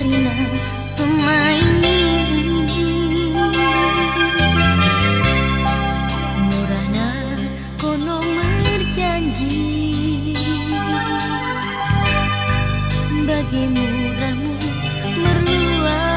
karina pemain murahna kono berjanji bagi murahmu meruah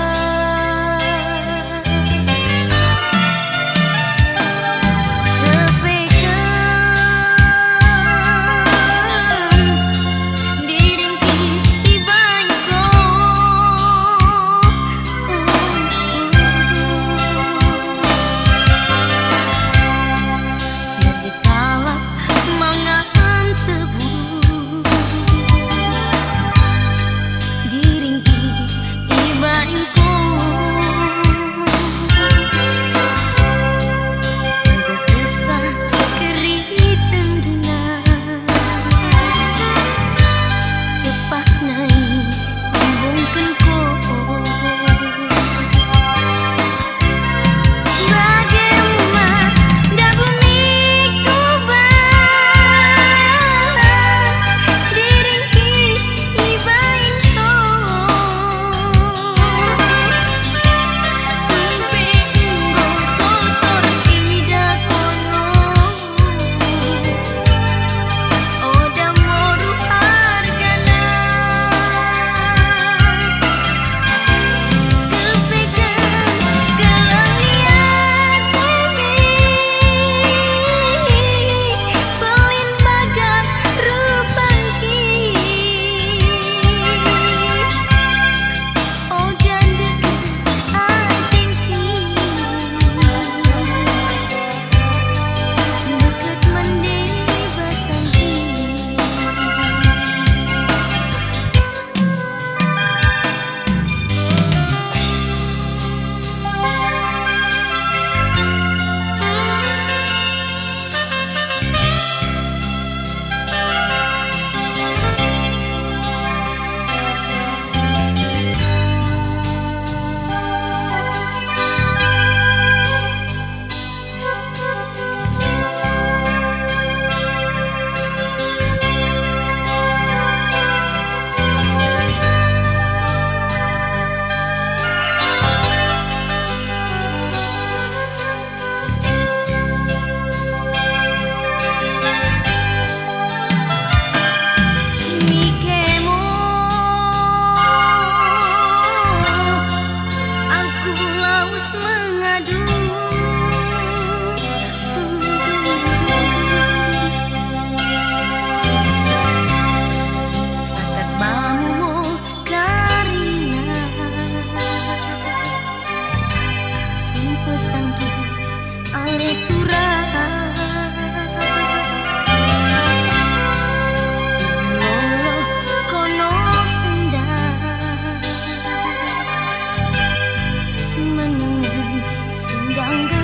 Yang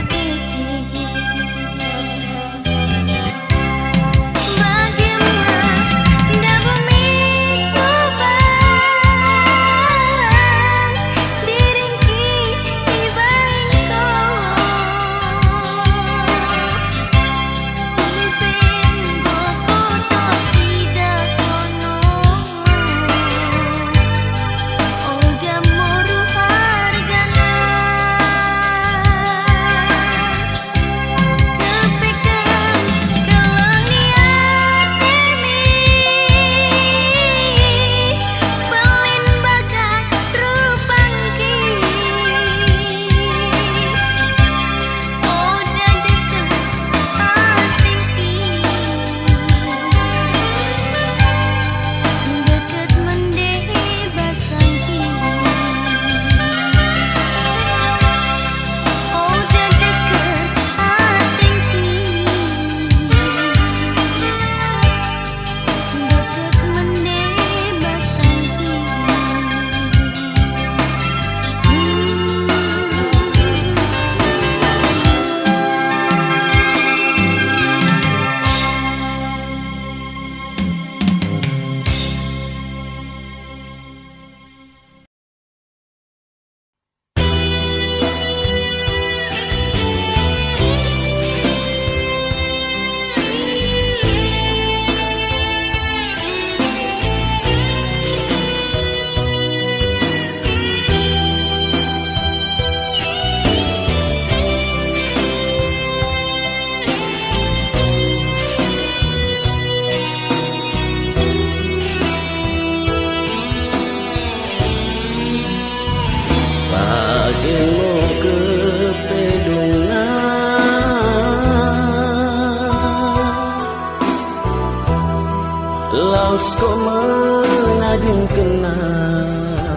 kau menadingkan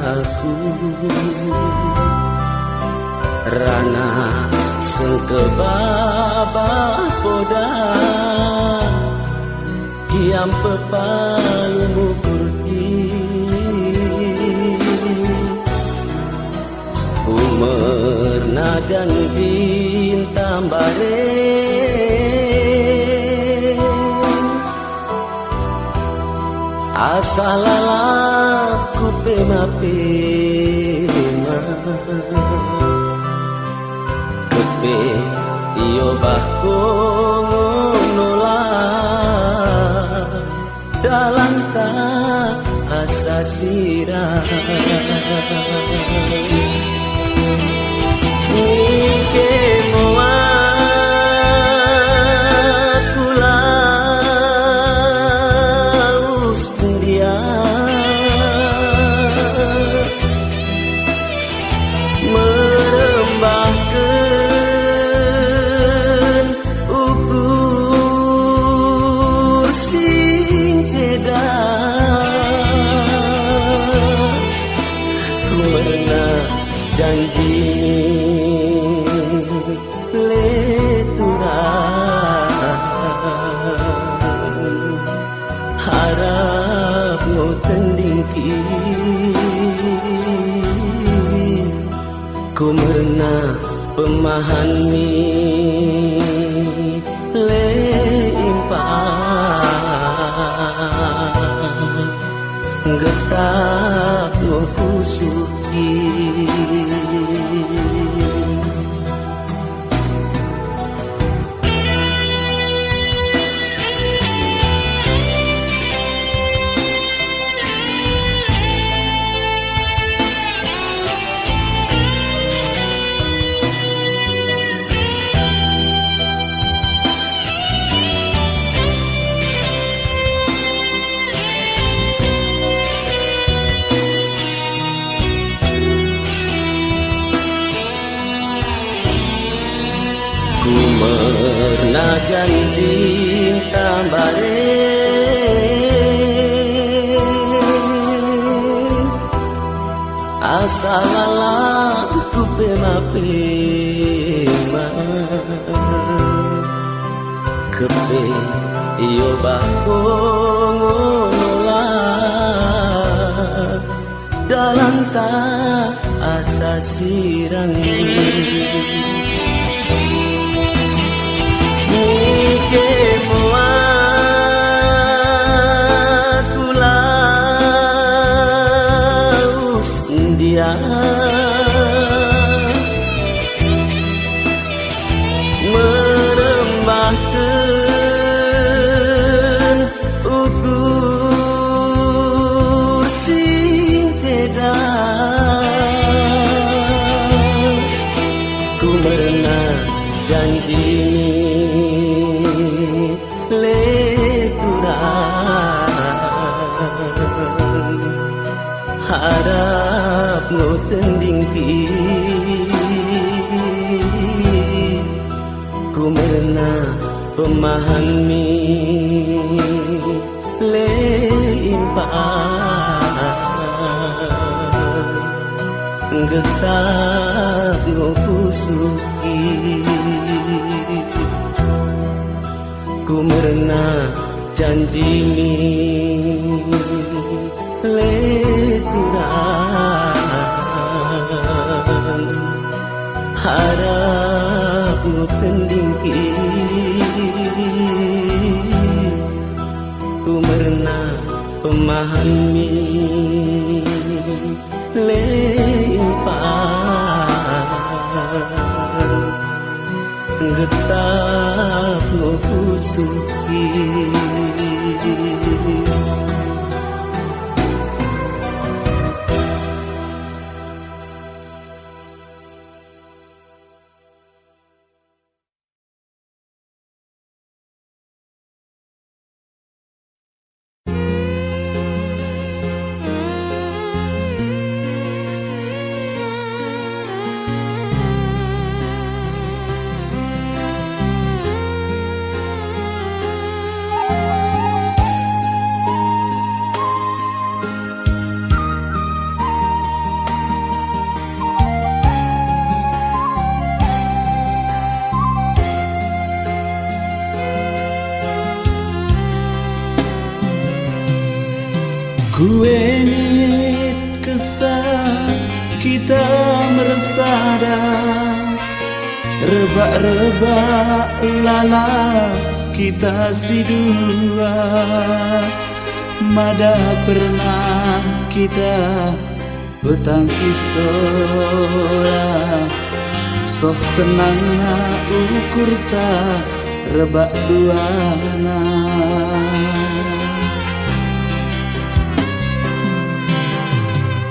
aku rana sengkebabah poda kiam pepalumu pergi umerna dan bintang bareng asalalaku pema-pema kepe iyo bahko nolak dalam tak asa sirah Nike aku laus dia merembahkan ukur sing cedak ku pernah janji harap no tendingki ku merna pemahami leimpan getah no kusuki ku pernah janji tambareng asalaku pema-pema kepe iyo bahko nolak dalam tak asa sirang aku laus dia merembahkan ukur sing cedak ku pernah janji harap no tendingki ku merna pemahami leimpan getah no kusuki ku merna janji leturan harap no tendingki ku merna pemahami leimpan getah no kusuki Kuengit kesah kita meresada, rebak-rebak lala kita si dua. Mada pernah kita bertangkis sora, sok senang na ukur tak rebak duana.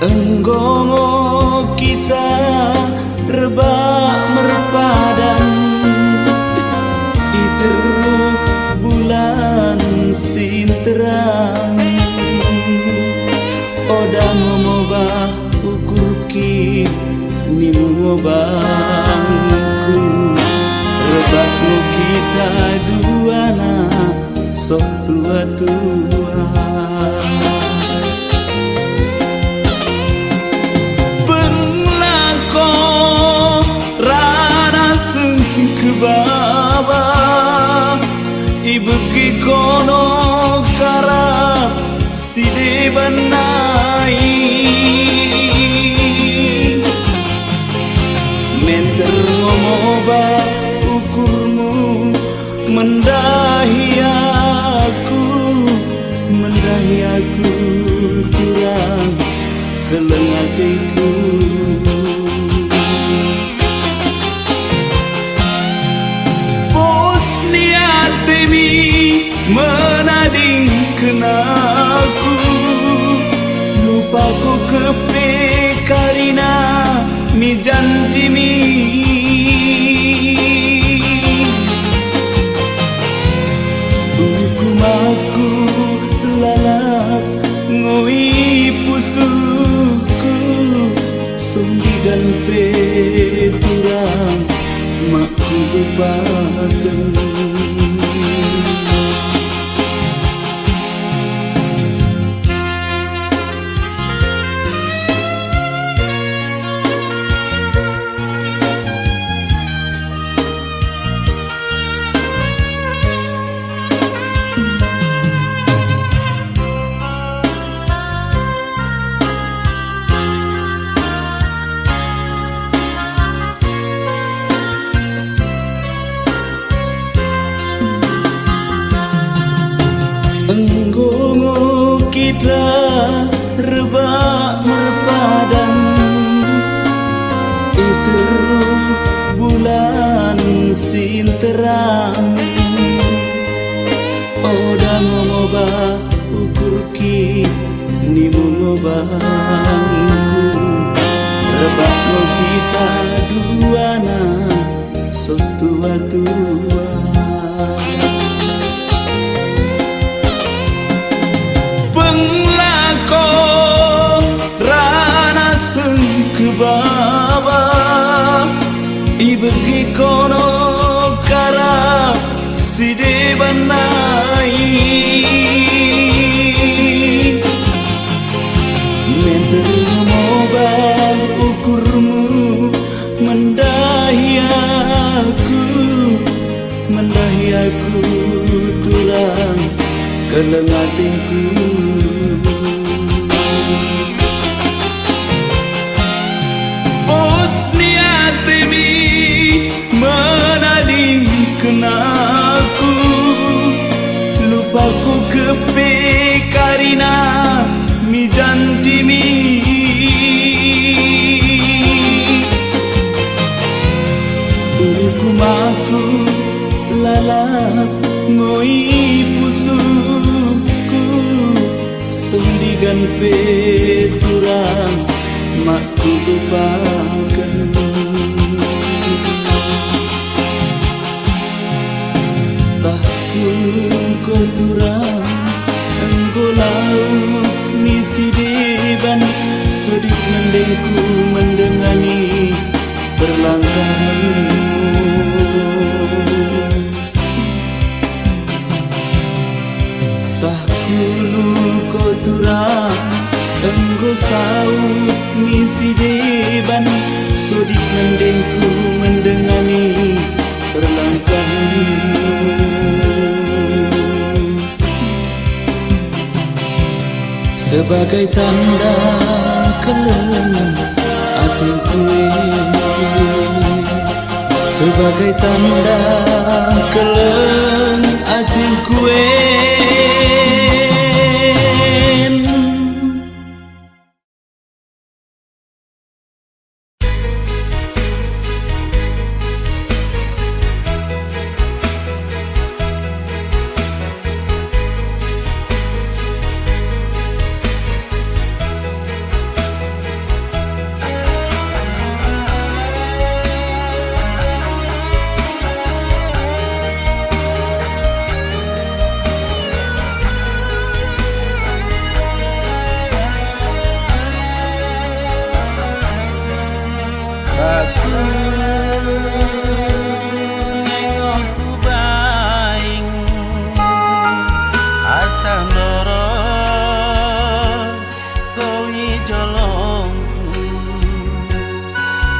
Enggongo kita rebak merpadan, iteruk bulan sinterang. Oda ngomobah ukur ki nimu ngobangku, rebak mu kita duana sok tua-tua. Baba ibeki kono kara side banai, menter ngomoba ukurmu mendahi aku turang kelengatiku. Menading kenaku, lupaku kepe karina mi janji mi. Hukumaku lalap ngoi pusuku, sunggigan pe turang makku lupakan. Enggongo kita rebak merpadan, iteruk bulan sinterang. Oda ngomobah ukur ki nimu ngobangku, rebak mo kita duana sok tua-tua. Baba ibeki kono kara side banai, menter ngomobah ukurmu mendahi aku turang kelengatiku. Menading kenaku, lupaku kepe karina mi janji mi. Hukumaku lalap ngoi pusuku, sendigan pe turang makku lupakan. Tahku turang enggolaus misi deban, sedih mendengku mendengani perlangkahmu. Tahku turang enggo saut misi deban, sedih mendengku mendengani perlangkahmu. sebagai tanda keleng hatiku, sebagai tanda keleng hatiku. Aku nengok ku baing asa ndoro kowi jolongku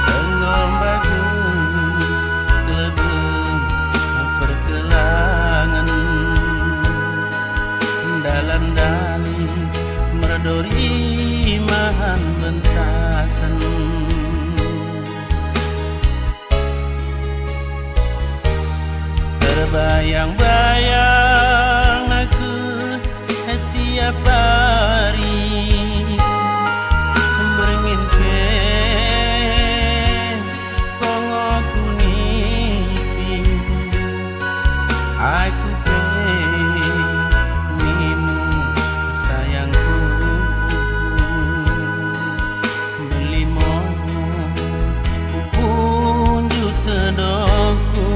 tenggom bagus gelebeng pergelangan dalam dali meredori mahan bentasan. Terbayang-bayang aku setiap hari bermimpi kongoku nipi aku pengen sayangku belimo punjut tedokku.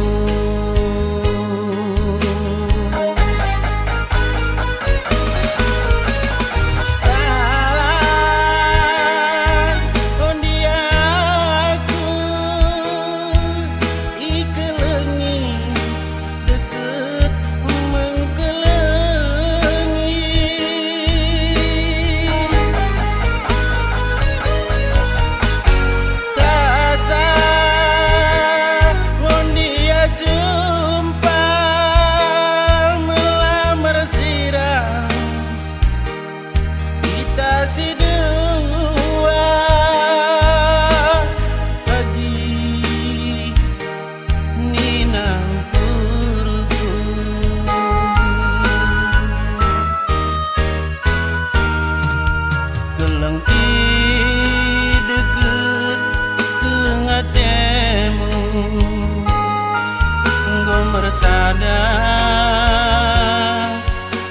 Bersadar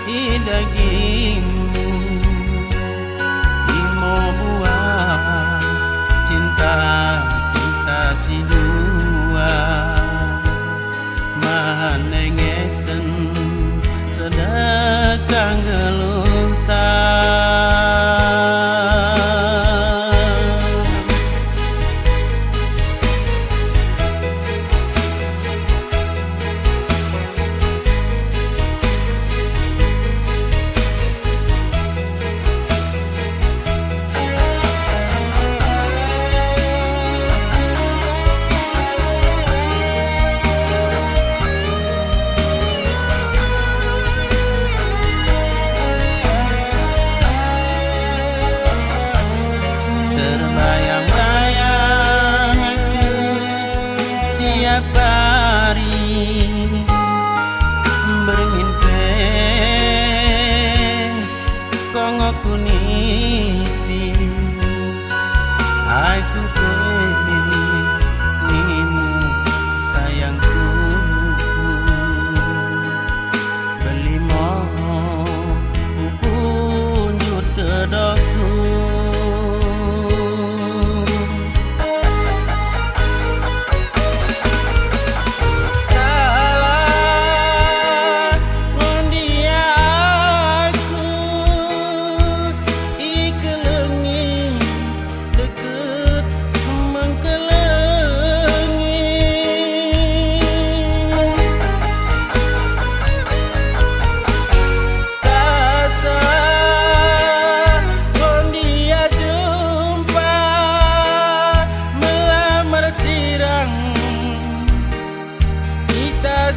di dagingmu imo buah cinta kita si dua manengeten sedekah ngeluntar. Aku nipi aku pengenmu sayangku beli mau punjut tedokku. Kita